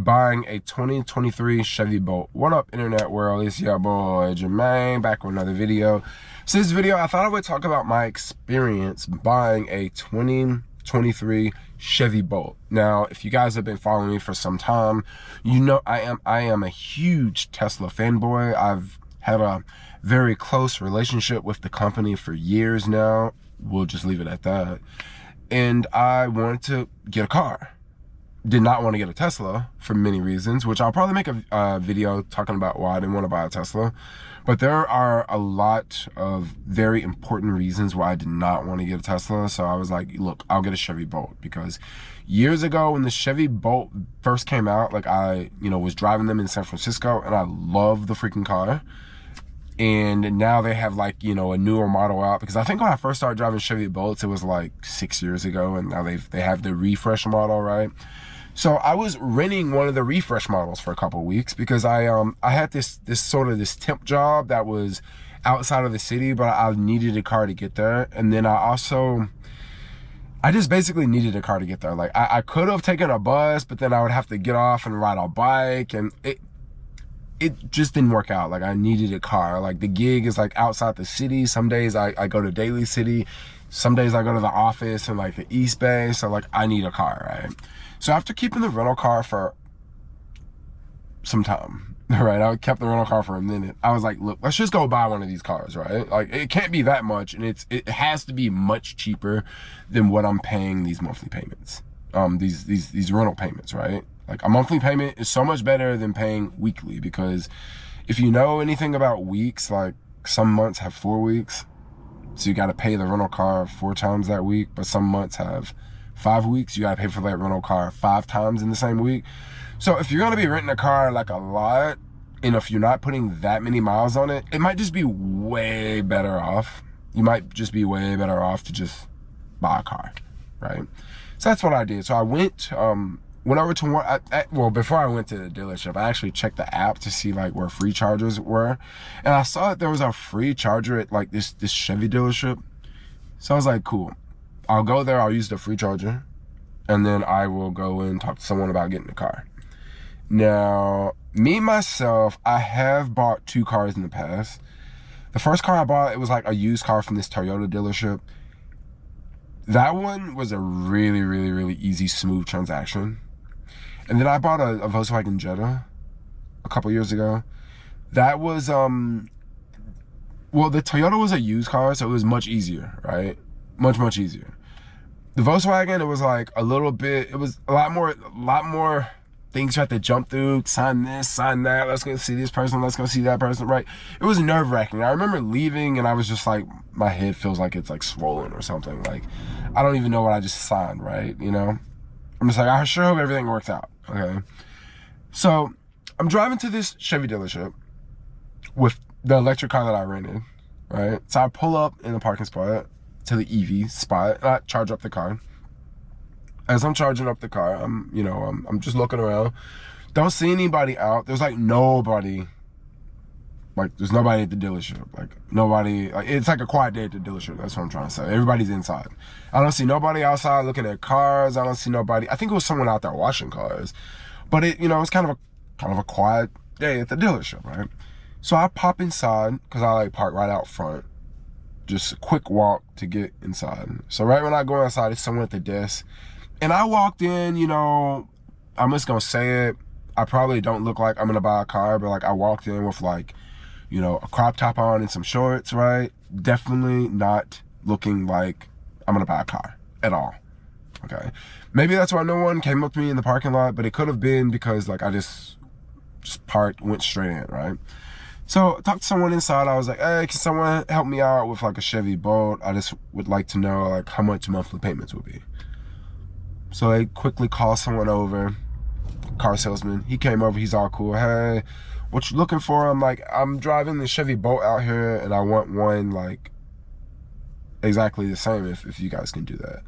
buying a 2023 Chevy Bolt. What up, internet world? It's your boy Jermaine, back with another video. So this video, I thought I would talk about my experience buying a 2023 Chevy Bolt. Now, if you guys have been following me for some time, you know I am a huge Tesla fanboy. I've had a very close relationship with the company for years now. We'll just leave it at that. And I wanted to get a car. Did not want to get a Tesla for many reasons, which I'll probably make a video talking about why I didn't want to buy a Tesla. But there are a lot of very important reasons why I did not want to get a Tesla. So I was like, look, I'll get a Chevy Bolt, because years ago when the Chevy Bolt first came out, like I was driving them in San Francisco, and I love the freaking car. And now they have like, a newer model out, because I think when I first started driving Chevy Bolts, it was like 6 years ago, and now they have the refresh model, right? So I was renting one of the refresh models for a couple of weeks, because I had this temp job that was outside of the city, but I needed a car to get there. And then I just basically needed a car to get there. Like I could have taken a bus, but then I would have to get off and ride a bike, and it just didn't work out. Like I needed a car. Like the gig is like outside the city. Some days I go to Daly City. Some days I go to the office in like the East Bay. So like I need a car, right? So after keeping the rental car for some time, right? I kept the rental car for a minute. I was like, look, let's just go buy one of these cars, right? Like it can't be that much, and it has to be much cheaper than what I'm paying these monthly payments. These rental payments, right? Like a monthly payment is so much better than paying weekly, because if you know anything about weeks, like some months have 4 weeks. So you got to pay the rental car 4 times that week, but some months have 5 weeks. You got to pay for that rental car 5 times in the same week. So if you're going to be renting a car like a lot, and if you're not putting that many miles on it, it might just be way better off. You might just be way better off to just buy a car, right? So that's what I did. So I went over to one, before I went to the dealership, I actually checked the app to see like where free chargers were. And I saw that there was a free charger at like this Chevy dealership. So I was like, cool. I'll go there, I'll use the free charger, and then I will go and talk to someone about getting a car. Now, me, myself, I have bought 2 cars in the past. The first car I bought, it was like a used car from this Toyota dealership. That one was a really, really, really easy, smooth transaction. And then I bought a Volkswagen Jetta a couple years ago. That was, the Toyota was a used car, so it was much easier, right? Much easier. The Volkswagen, it was like a little bit, it was a lot more things you had to jump through, sign this, sign that, let's go see this person, let's go see that person, right? It was nerve-wracking. I remember leaving and I was just like, my head feels like it's like swollen or something. Like, I don't even know what I just signed, right? I'm just like, I sure hope everything works out, okay? So, I'm driving to this Chevy dealership with the electric car that I rented, right? So I pull up in the parking spot to the EV spot, and I charge up the car. As I'm charging up the car, I'm just looking around. Don't see anybody out. There's like nobody. Like there's nobody at the dealership. Like nobody. Like, it's like a quiet day at the dealership. That's what I'm trying to say. Everybody's inside. I don't see nobody outside looking at cars. I don't see nobody. I think it was someone out there washing cars, but it's kind of a quiet day at the dealership, right? So I pop inside because I like park right out front. Just a quick walk to get inside. So right when I go inside, it's someone at the desk. And I walked in, I'm just gonna say it, I probably don't look like I'm gonna buy a car, but like I walked in with like, a crop top on and some shorts, right? Definitely not looking like I'm gonna buy a car at all, okay? Maybe that's why no one came up to me in the parking lot, but it could have been because like I just parked, went straight in, right? So I talked to someone inside. I was like, hey, can someone help me out with like a Chevy Bolt? I just would like to know like how much monthly payments would be. So they quickly called someone over, car salesman. He came over, he's all cool. Hey, what you looking for? I'm like, I'm driving the Chevy Bolt out here and I want one like exactly the same if you guys can do that.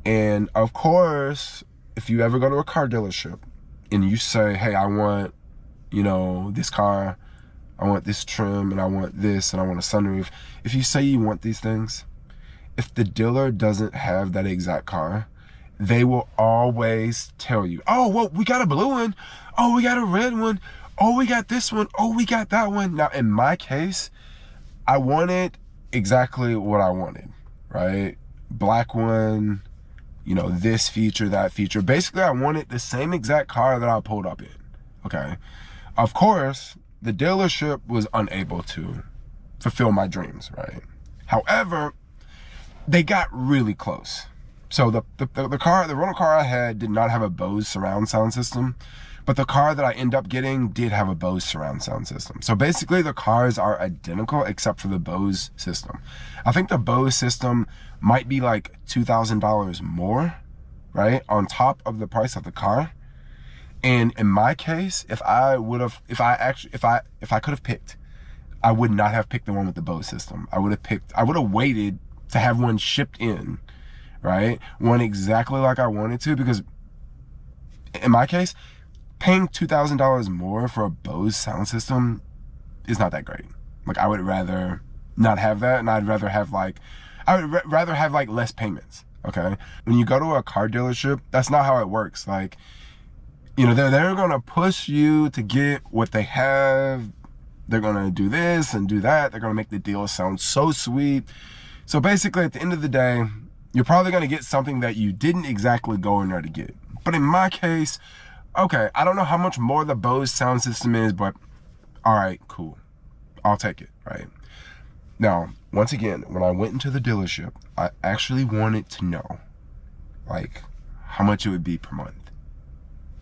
And of course, if you ever go to a car dealership and you say, hey, I want, this car, I want this trim, and I want this, and I want a sunroof. If you say you want these things, if the dealer doesn't have that exact car, they will always tell you, oh, well, we got a blue one. Oh, we got a red one. Oh, we got this one. Oh, we got that one. Now, in my case, I wanted exactly what I wanted, right? Black one, you know, this feature, that feature. Basically, I wanted the same exact car that I pulled up in, okay? Of course, the dealership was unable to fulfill my dreams, right? However, they got really close. So the rental car I had did not have a Bose surround sound system, but the car that I end up getting did have a Bose surround sound system. So basically the cars are identical except for the Bose system. I think the Bose system might be like $2,000 more, right? On top of the price of the car. And in my case, if I could have picked, I would not have picked the one with the Bose system. I would have waited to have one shipped in, right? One exactly like I wanted to, because in my case, paying $2,000 more for a Bose sound system is not that great. Like, I would rather not have that, and I'd rather have like, rather have like less payments, okay? When you go to a car dealership, that's not how it works. Like, you know, they're gonna push you to get what they have. They're gonna do this and do that. They're gonna make the deal sound so sweet. So basically, at the end of the day, you're probably gonna get something that you didn't exactly go in there to get. But in my case, okay, I don't know how much more the Bose sound system is, but all right, cool. I'll take it, right? Now, once again, when I went into the dealership, I actually wanted to know, like, how much it would be per month.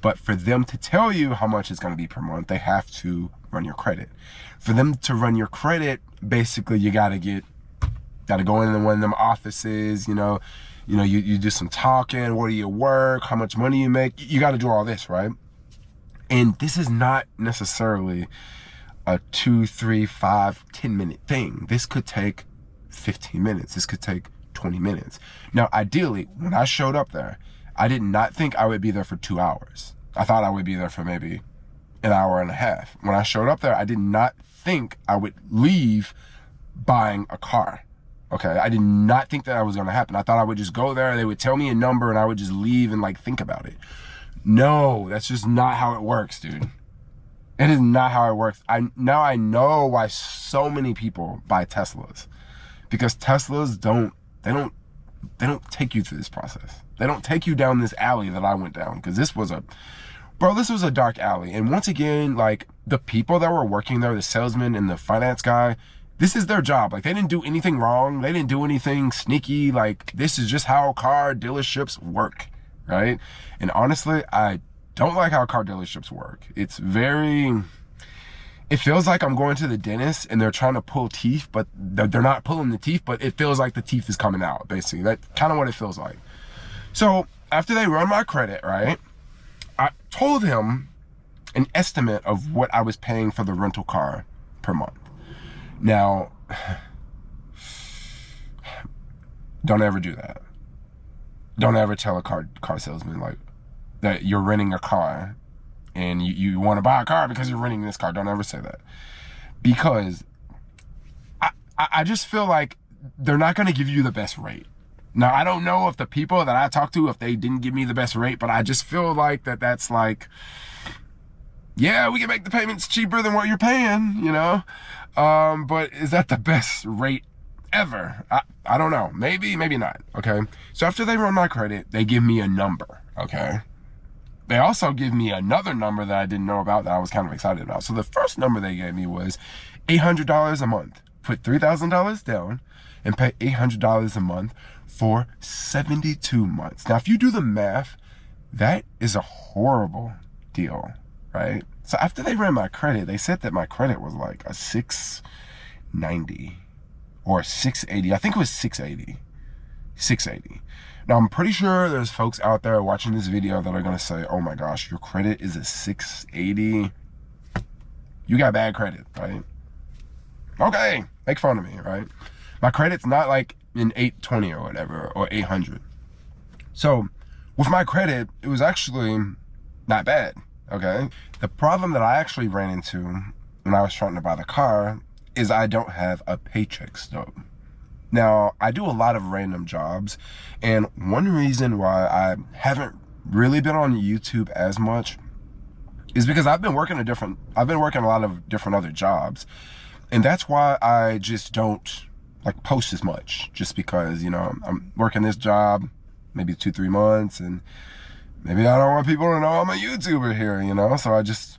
But for them to tell you how much it's going to be per month, they have to run your credit. For them to run your credit, basically, you got to go into one of them offices, you do some talking. Where do you work? How much money you make? You got to do all this, right? And this is not necessarily a 2, 3, 5, 10-minute thing. This could take 15 minutes. This could take 20 minutes. Now, ideally, when I showed up there, I did not think I would be there for 2 hours. I thought I would be there for maybe an hour and a half. When I showed up there, I did not think I would leave buying a car. Okay, I did not think that was going to happen. I thought I would just go there, they would tell me a number, and I would just leave and like think about it. No, that's just not how it works, dude. It is not how it works. Now I know why so many people buy Teslas, because Teslas don't take you through this process. They don't take you down this alley that I went down, because this was a dark alley. And once again, like, the people that were working there, the salesman and the finance guy, this is their job. Like, they didn't do anything wrong. They didn't do anything sneaky. Like, this is just how car dealerships work, right? And honestly, I don't like how car dealerships work. It feels like I'm going to the dentist and they're trying to pull teeth, but they're not pulling the teeth, but it feels like the teeth is coming out, basically. That's kind of what it feels like. So after they run my credit, right, I told him an estimate of what I was paying for the rental car per month. Now, don't ever do that. Don't ever tell a car salesman like that you're renting a car and you want to buy a car because you're renting this car. Don't ever say that, because I just feel like they're not going to give you the best rate. Now, I don't know if the people that I talked to, if they didn't give me the best rate, but I just feel like that's like, yeah, we can make the payments cheaper than what you're paying, you know? But is that the best rate ever? I don't know. Maybe not, okay? So after they run my credit, they give me a number, okay? They also give me another number that I didn't know about that I was kind of excited about. So the first number they gave me was $800 a month. Put $3,000 down and pay $800 a month for 72 months. Now, if you do the math, that is a horrible deal, right? So after they ran my credit, they said that my credit was like a 690 or 680. I think it was 680. 680. Now, I'm pretty sure there's folks out there watching this video that are going to say, oh my gosh, your credit is a 680. You got bad credit, right? Okay, make fun of me, right? My credit's not like an 820 or whatever, or 800. So with my credit, it was actually not bad, okay? The problem that I actually ran into when I was trying to buy the car is I don't have a paycheck stub. Now, I do a lot of random jobs, and one reason why I haven't really been on YouTube as much is because I've been working a lot of different other jobs, and that's why I just don't like post as much, just because, you know, I'm working this job maybe 2-3 months, and maybe I don't want people to know I'm a YouTuber here, you know, so I just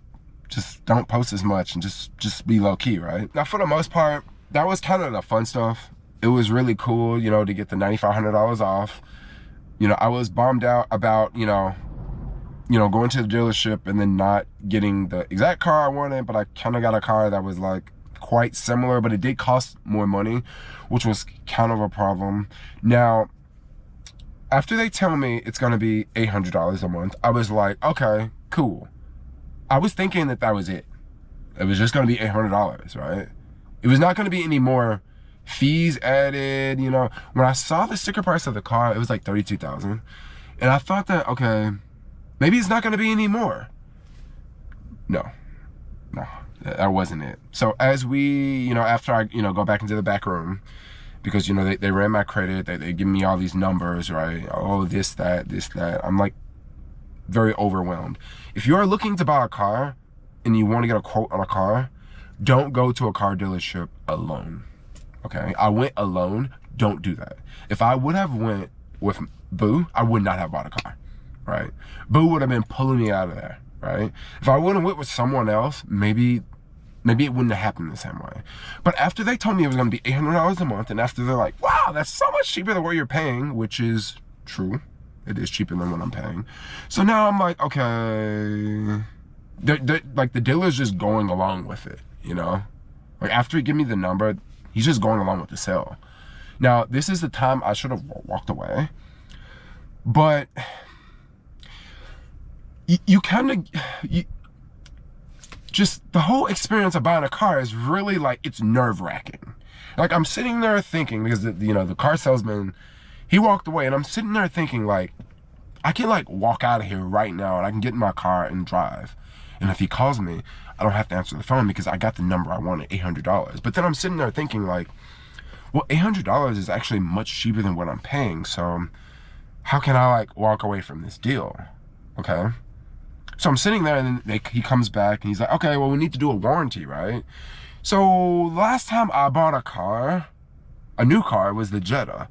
don't post as much and just be low key, right? Now, for the most part, that was kind of the fun stuff. It was really cool, you know, to get the $9,500 off. You know, I was bummed out about, you know, going to the dealership and then not getting the exact car I wanted, but I kind of got a car that was like quite similar, but it did cost more money, which was kind of a problem. Now, after they tell me it's gonna be $800 a month, I was like, okay, cool. I was thinking that was it. It was just gonna be $800, right? It was not gonna be any more fees added, you know. When I saw the sticker price of the car, it was like $32,000. And I thought that, okay, maybe it's not gonna be any more. No, that wasn't it. So as we, you know, after I, you know, go back into the back room, because, you know, they ran my credit, they give me all these numbers, right? Oh, this, that. I'm like very overwhelmed. If you are looking to buy a car and you want to get a quote on a car, don't go to a car dealership alone, okay? I went alone, don't do that. If I would have went with Boo, I would not have bought a car, right? Boo would have been pulling me out of there, right? If I would have went with someone else, maybe it wouldn't have happened the same way. But after they told me it was gonna be $800 a month, and after they're like, wow, that's so much cheaper than what you're paying, which is true. It is cheaper than what I'm paying. So now I'm like, okay. Like the dealer's just going along with it, you know? Like after he gave me the number, he's just going along with the sale. Now, this is the time I should have walked away. But you kind of, just the whole experience of buying a car is really like, it's nerve-wracking. Like I'm sitting there thinking, because you know, the car salesman, he walked away, and I'm sitting there thinking like, I can like walk out of here right now and I can get in my car and drive. And if he calls me, I don't have to answer the phone because I got the number I wanted, $800. But then I'm sitting there thinking like, well, $800 is actually much cheaper than what I'm paying. So how can I like walk away from this deal? Okay. So I'm sitting there, and then he comes back and he's like, okay, well, we need to do a warranty, right? So last time I bought a new car was the Jetta.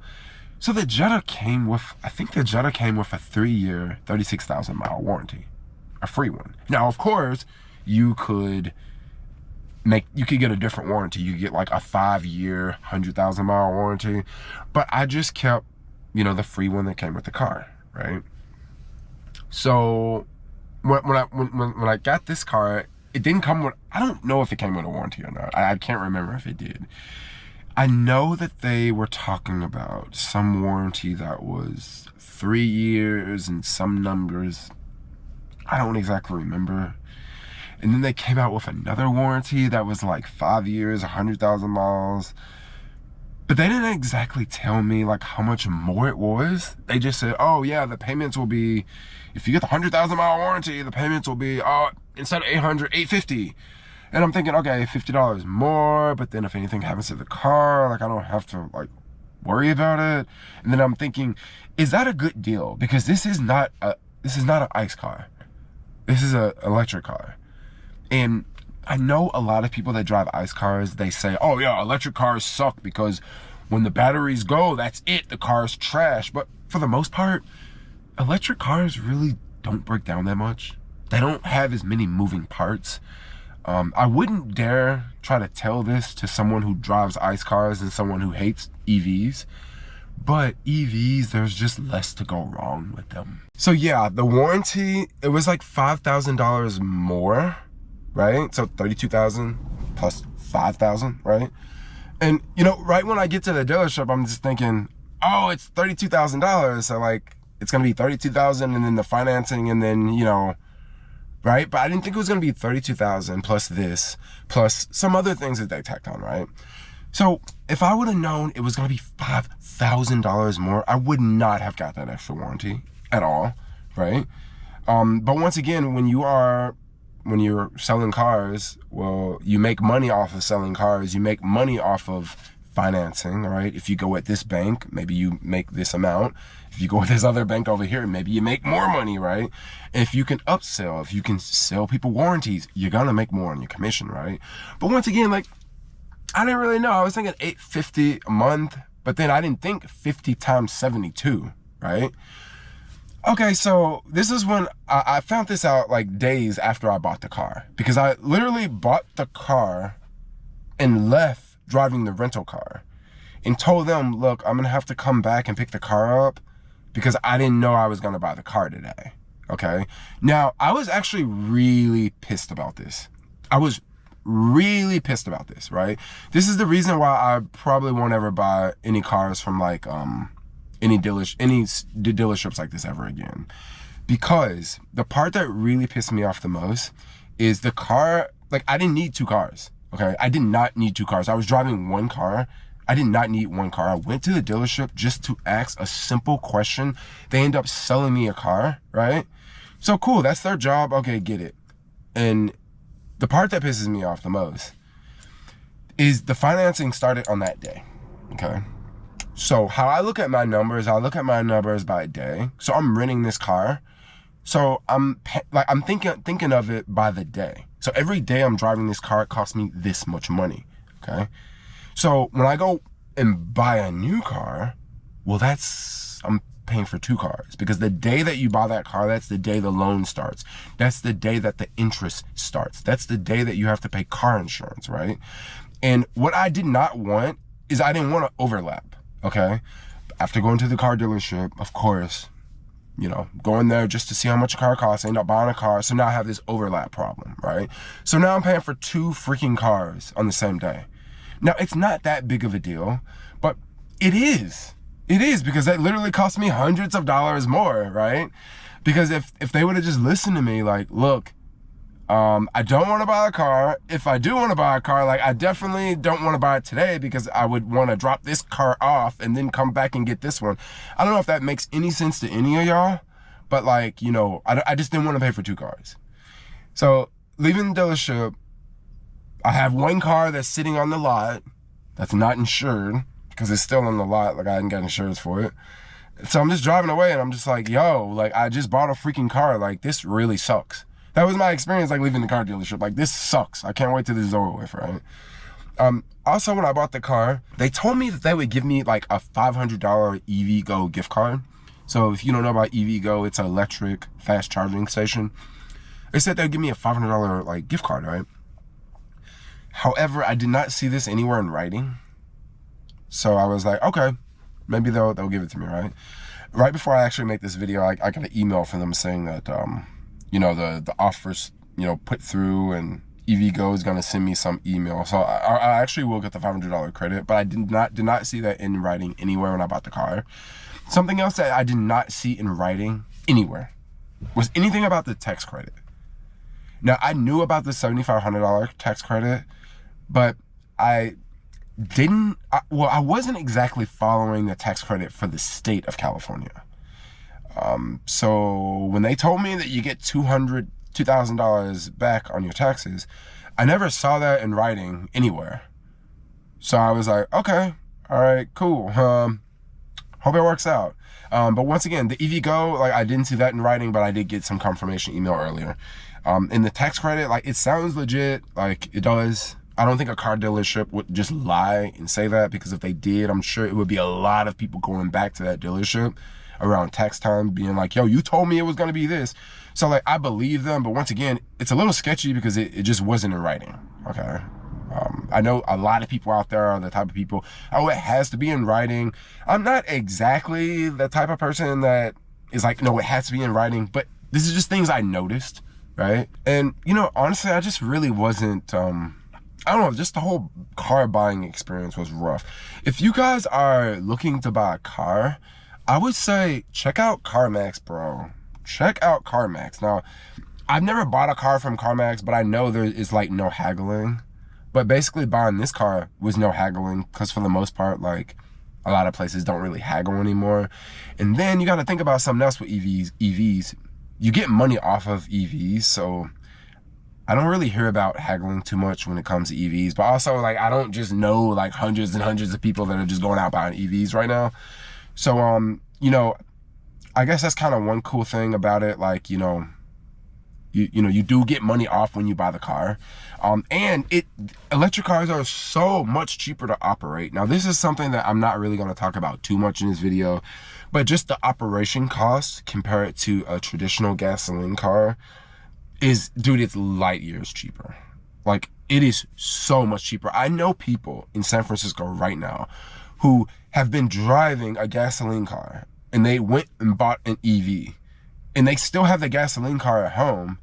So the Jetta came with, I think the Jetta came with a 3-year, 36,000 mile warranty, a free one. Now, of course, you could get a different warranty. You could get like a 5-year, 100,000 mile warranty, but I just kept, you know, the free one that came with the car, right? So when I got this car, it didn't come with, I don't know if it came with a warranty or not. I can't remember if it did. I know that they were talking about some warranty that was 3 years and some numbers. I don't exactly remember. And then they came out with another warranty that was like 5 years, 100,000 miles. But they didn't exactly tell me like how much more it was. They just said, oh yeah, the payments will be, if you get the 100,000 mile warranty, the payments will be, instead of $800, $850. And I'm thinking, okay, $50 more, but then if anything happens to the car, like I don't have to like worry about it. And then I'm thinking, is that a good deal? Because this is not an ICE car. This is an electric car. And I know a lot of people that drive ICE cars, they say, oh yeah, electric cars suck because when the batteries go, that's it, the car's trash. But for the most part, electric cars really don't break down that much. They don't have as many moving parts. I wouldn't dare try to tell this to someone who drives ICE cars and someone who hates EVs. But EVs, there's just less to go wrong with them. So yeah, the warranty, it was like $5,000 more, right? So $32,000 plus $5,000, right? And you know, right when I get to the dealership, I'm just thinking, oh, it's $32,000. So like, it's gonna be $32,000 and then the financing and then, you know, right? But I didn't think it was gonna be $32,000 plus this, plus some other things that they tacked on, right? So if I would have known it was gonna be $5,000 more, I would not have got that extra warranty at all, right? But once again, when you're selling cars, well, you make money off of selling cars. You make money off of financing, all right? If you go at this bank, maybe you make this amount. If you go with this other bank over here, maybe you make more money, right? If you can upsell, if you can sell people warranties, you're gonna make more on your commission, right? But once again, like, I didn't really know. I was thinking $850 a month, but then I didn't think 50 times 72, right? Okay, so this is when I found this out like days after I bought the car, because I literally bought the car and left driving the rental car and told them, look, I'm gonna have to come back and pick the car up because I didn't know I was gonna buy the car today. Okay, now I was actually really pissed about this. I was really pissed about this, right? This is the reason why I probably won't ever buy any cars from like any dealerships like this ever again, because the part that really pissed me off the most is the car. Like, I didn't need two cars. Okay, I did not need two cars. I was driving one car. I did not need one car. I went to the dealership just to ask a simple question. They end up selling me a car, right? So cool, that's their job. Okay, get it. And the part that pisses me off the most is the financing started on that day. Okay. So how I look at my numbers, I look at my numbers by day. So I'm renting this car. So I'm thinking of it by the day. So every day I'm driving this car, it costs me this much money. Okay. So when I go and buy a new car, well, I'm paying for two cars, because the day that you buy that car, that's the day the loan starts. That's the day that the interest starts. That's the day that you have to pay car insurance, right? And what I did not want is I didn't want to overlap. Okay, after going to the car dealership, of course, you know, going there just to see how much a car costs, I end up buying a car. So now I have this overlap problem, right? So now I'm paying for two freaking cars on the same day. Now, it's not that big of a deal, but it is. It is, because that literally cost me hundreds of dollars more, right? Because if they would have just listened to me, like, look, I don't want to buy a car. If I do want to buy a car, like, I definitely don't want to buy it today, because I would want to drop this car off and then come back and get this one. I don't know if that makes any sense to any of y'all, but like, you know, I just didn't want to pay for two cars. So leaving the dealership, I have one car that's sitting on the lot that's not insured, because it's still on the lot. Like, I didn't get insurance for it. So I'm just driving away and I'm just like, yo, like, I just bought a freaking car. Like, this really sucks. That was my experience, like, leaving the car dealership. Like, this sucks. I can't wait till this is over with, right? Also, when I bought the car, they told me that they would give me like a $500 EVgo gift card. So if you don't know about EVgo, it's an electric fast charging station. They said they'd give me a $500 like gift card, right? However, I did not see this anywhere in writing. So I was like, okay, maybe they'll give it to me, right? Right before I actually make this video, I got an email from them saying that, you know, the offers, you know, put through, and EVgo is going to send me some email. So I actually will get the $500 credit, but I did not see that in writing anywhere when I bought the car. Something else that I did not see in writing anywhere was anything about the tax credit. Now, I knew about the $7,500 tax credit, but I wasn't exactly following the tax credit for the state of California. So when they told me that you get $2,000 back on your taxes, I never saw that in writing anywhere. So I was like, okay, all right, cool. Hope it works out. But once again, the EVgo, like, I didn't see that in writing, but I did get some confirmation email earlier. And the tax credit, like, it sounds legit, like, it does. I don't think a car dealership would just lie and say that, because if they did, I'm sure it would be a lot of people going back to that dealership around tax time being like, yo, you told me it was going to be this. So, like, I believe them, but once again, it's a little sketchy because it just wasn't in writing, okay? I know a lot of people out there are the type of people, oh, it has to be in writing. I'm not exactly the type of person that is like, no, it has to be in writing, but this is just things I noticed, right? And, you know, honestly, I just really wasn't, I don't know, just the whole car buying experience was rough. If you guys are looking to buy a car, I would say check out CarMax, bro. Check out CarMax. Now, I've never bought a car from CarMax, but I know there is like no haggling. But basically buying this car was no haggling, because for the most part, like, a lot of places don't really haggle anymore. And then you got to think about something else with EVs. You get money off of EVs, so I don't really hear about haggling too much when it comes to EVs, but also like I don't just know like hundreds and hundreds of people that are just going out buying EVs right now. So you know, I guess that's kind of one cool thing about it. Like, you know, you do get money off when you buy the car. And electric cars are so much cheaper to operate. Now, this is something that I'm not really going to talk about too much in this video, but just the operation costs, compare it to a traditional gasoline car, is, dude, it's light years cheaper. Like, it is so much cheaper. I know people in San Francisco right now who have been driving a gasoline car and they went and bought an EV and they still have the gasoline car at home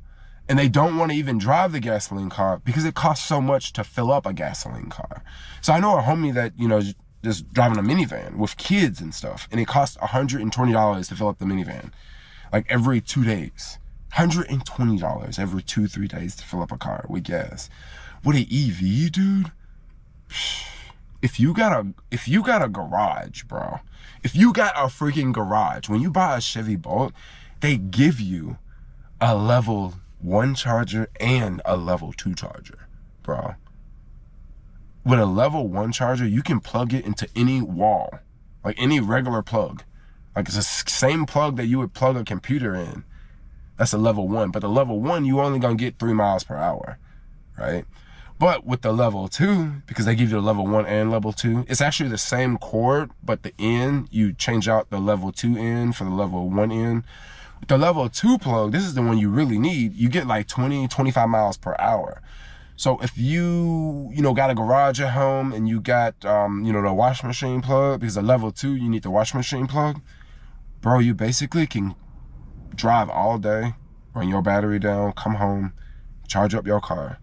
and they don't want to even drive the gasoline car because it costs so much to fill up a gasoline car. So I know a homie that, you know, just driving a minivan with kids and stuff, and it costs $120 to fill up the minivan, like every 2 days. $120 every 2-3 days to fill up a car with gas. With an EV, dude, if you got a garage, bro, if you got a freaking garage, when you buy a Chevy Bolt, they give you a level 1 charger and a level 2 charger, bro. With a level 1 charger, you can plug it into any wall, like any regular plug. Like it's the same plug that you would plug a computer in. That's a level 1, but the level 1, you only gonna get 3 miles per hour, right? But with the level 2, because they give you the level 1 and level 2, it's actually the same cord, but the end, you change out the level 2 end for the level 1 end. With the level 2 plug, this is the one you really need, you get like 20-25 miles per hour. So if you know, got a garage at home and you got, you know, the washing machine plug, because the level 2, you need the washing machine plug, bro, you basically can drive all day, run your battery down, come home, charge up your car.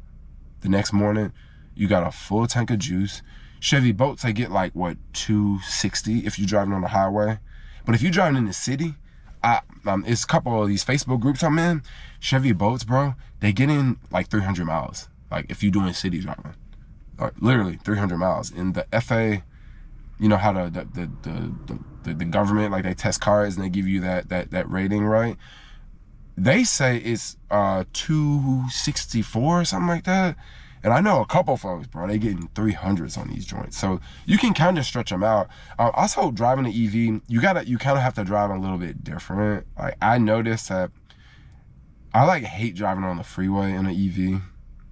The next morning, you got a full tank of juice. Chevy Bolts, they get like, what, $260 if you're driving on the highway. But if you're driving in the city, it's a couple of these Facebook groups I'm in. Chevy Bolts, bro, they get in like 300 miles. Like if you're doing city driving, like literally 300 miles. And the FA, you know how the government, like they test cars and they give you that rating, right? They say it's 264 or something like that. And I know a couple folks, bro, they getting 300s on these joints. So you can kind of stretch them out. Also, driving an EV, you kind of have to drive a little bit different. Like I noticed that I like hate driving on the freeway in an EV.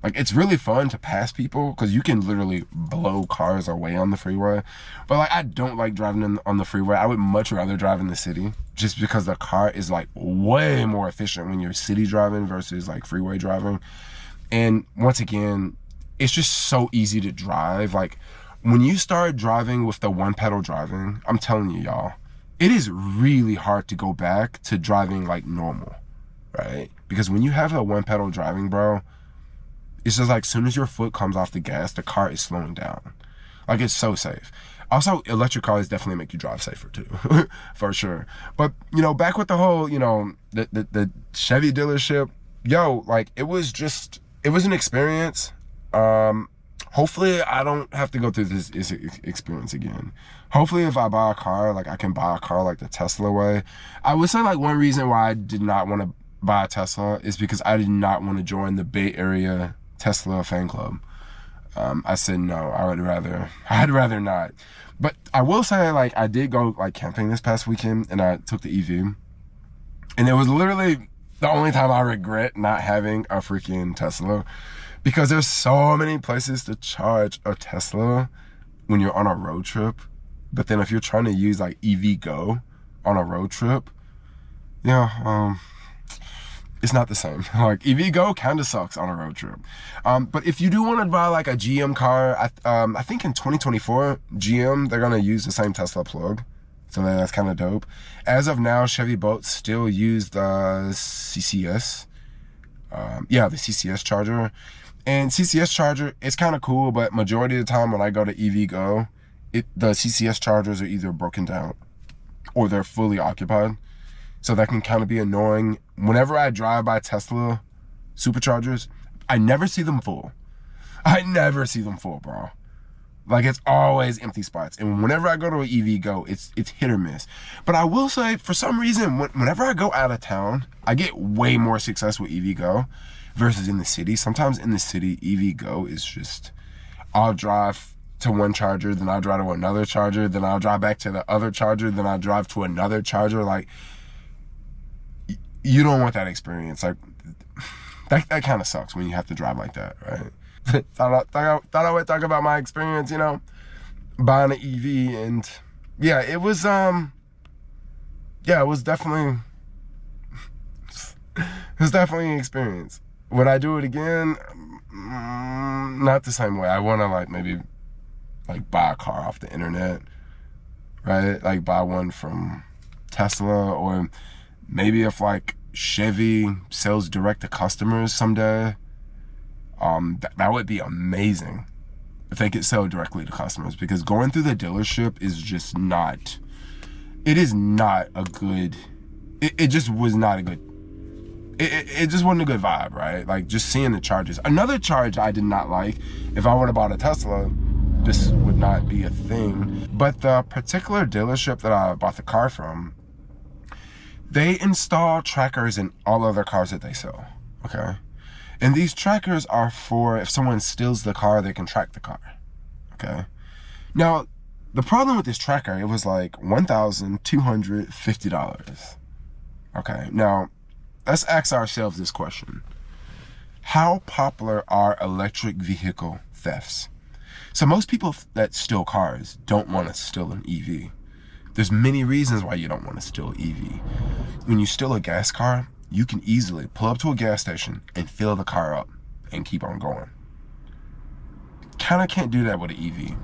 Like it's really fun to pass people because you can literally blow cars away on the freeway. But like I don't like driving on the freeway. I would much rather drive in the city just because the car is like way more efficient when you're city driving versus like freeway driving. And once again, it's just so easy to drive. Like when you start driving with the 1-pedal driving, I'm telling you, y'all, it is really hard to go back to driving like normal, right? Because when you have the 1-pedal driving, bro, it's just like as soon as your foot comes off the gas, the car is slowing down. Like it's so safe. Also, electric cars definitely make you drive safer too, for sure. But, you know, back with the whole, you know, the Chevy dealership, yo, like it was an experience. Hopefully I don't have to go through this experience again. Hopefully if I buy a car, like I can buy a car like the Tesla way. I would say like one reason why I did not want to buy a Tesla is because I did not want to join the Bay Area Tesla fan club. I said no, I'd rather not. But I will say, like, I did go like camping this past weekend and I took the EV, and it was literally the only time I regret not having a freaking Tesla, because there's so many places to charge a Tesla when you're on a road trip. But then if you're trying to use like EV Go on a road trip, yeah, it's not the same. Like EV Go kind of sucks on a road trip. But if you do want to buy like a GM car, I think in 2024, GM, they're going to use the same Tesla plug. So that's kind of dope. As of now, Chevy Bolt still use the CCS. Yeah, the CCS charger. And CCS charger, it's kind of cool, but majority of the time when I go to EV Go, the CCS chargers are either broken down or they're fully occupied. So that can kind of be annoying. Whenever I drive by Tesla superchargers, I never see them full. I never see them full, bro. Like it's always empty spots. And whenever I go to an EV Go, it's hit or miss. But I will say, for some reason, whenever I go out of town, I get way more success with EV Go. versus in the city. Sometimes in the city, EV Go is just, I'll drive to one charger, then I'll drive to another charger, then I'll drive back to the other charger, then I'll drive to another charger. Like, you don't want that experience. Like, that kind of sucks when you have to drive like that, right? thought I would talk about my experience, you know, buying an EV. And yeah, it was definitely an experience. Would I do it again? Not the same way. I want to like maybe like buy a car off the internet, right? Like buy one from Tesla, or maybe if like Chevy sells direct to customers someday, that would be amazing if they could sell directly to customers, because going through the dealership is just not, it is not a good, it just was not a good, it just wasn't a good vibe, right? Like just seeing the charges. Another charge I did not like, if I would have bought a Tesla, this would not be a thing. But the particular dealership that I bought the car from, they install trackers in all other cars that they sell, okay? And these trackers are for if someone steals the car, they can track the car, okay? Now, the problem with this tracker, it was like $1,250, okay? Now, let's ask ourselves this question. How popular are electric vehicle thefts? So most people that steal cars don't want to steal an EV. There's many reasons why you don't want to steal EV. When you steal a gas car, you can easily pull up to a gas station and fill the car up and keep on going. Kind of can't do that with an EV,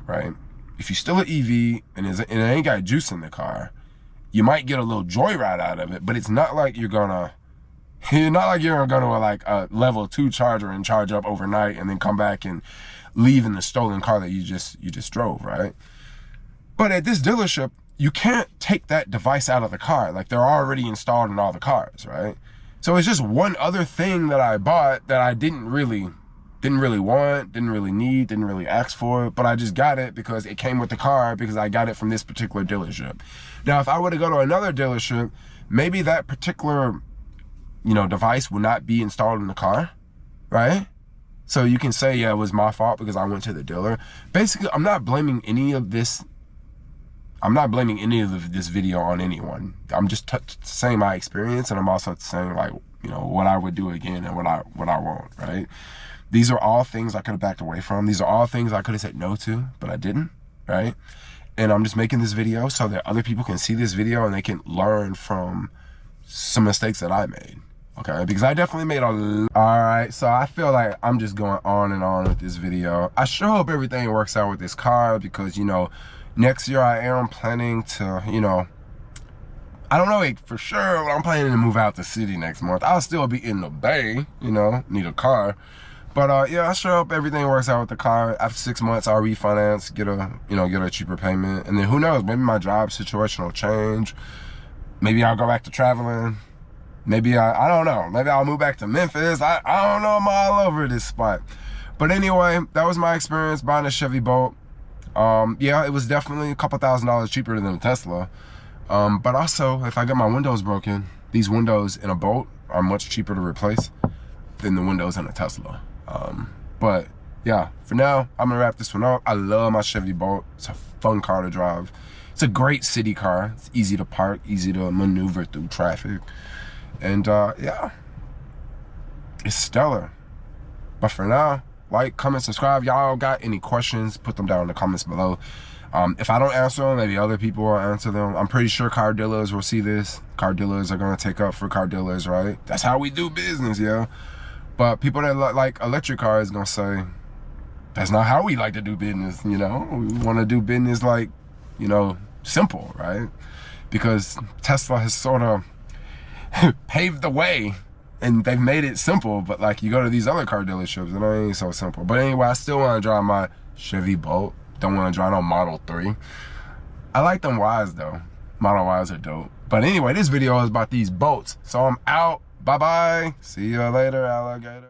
right? If you steal an EV and it ain't got juice in the car, you might get a little joyride out of it, but it's not like you're gonna like a level 2 charger and charge up overnight and then come back and leave in the stolen car that you just drove, right? But at this dealership, you can't take that device out of the car. Like, they're already installed in all the cars, right? So it's just one other thing that I bought that I didn't really want, didn't really need, didn't really ask for, but I just got it because it came with the car, because I got it from this particular dealership. Now, if I were to go to another dealership, maybe that particular, you know, device will not be installed in the car, right? So you can say, yeah, it was my fault because I went to the dealer. Basically, I'm not blaming any of this video on anyone. I'm just saying my experience, and I'm also saying, like, you know, what I would do again and what I won't, right? These are all things I could have backed away from. These are all things I could have said no to, but I didn't, right? And I'm just making this video so that other people can see this video and they can learn from some mistakes that I made, okay? Because I definitely made a lot. All right, so I feel like I'm just going on and on with this video. I sure hope everything works out with this car, because, you know, next year I am planning to, you know, I don't know for sure, but I'm planning to move out the city next month. I'll still be in the Bay, you know, need a car. But yeah, I sure hope everything works out with the car. After 6 months, I'll refinance, get a cheaper payment. And then who knows, maybe my job situation will change. Maybe I'll go back to traveling. Maybe I don't know. Maybe I'll move back to Memphis. I don't know, I'm all over this spot. But anyway, that was my experience buying a Chevy Bolt. Yeah, it was definitely a couple $1,000s cheaper than a Tesla. But also, if I get my windows broken, these windows in a Bolt are much cheaper to replace than the windows in a Tesla. But yeah, for now, I'm gonna wrap this one up. I love my Chevy Bolt. It's a fun car to drive. It's a great city car. It's easy to park, easy to maneuver through traffic. And yeah, it's stellar. But for now, like, comment, subscribe. Y'all got any questions, put them down in the comments below. If I don't answer them, maybe other people will answer them. I'm pretty sure car dealers will see this. Car dealers are gonna take up for car dealers, right? That's how we do business, yeah. But people that like electric cars gonna say, that's not how we like to do business, you know? We wanna do business like, you know, simple, right? Because Tesla has sort of paved the way and they've made it simple, but like you go to these other car dealerships and it ain't so simple. But anyway, I still wanna drive my Chevy Bolt. Don't wanna drive no Model 3. I like them Ys though. Model Ys are dope. But anyway, this video is about these Bolts. So I'm out. Bye-bye. See you later, alligator.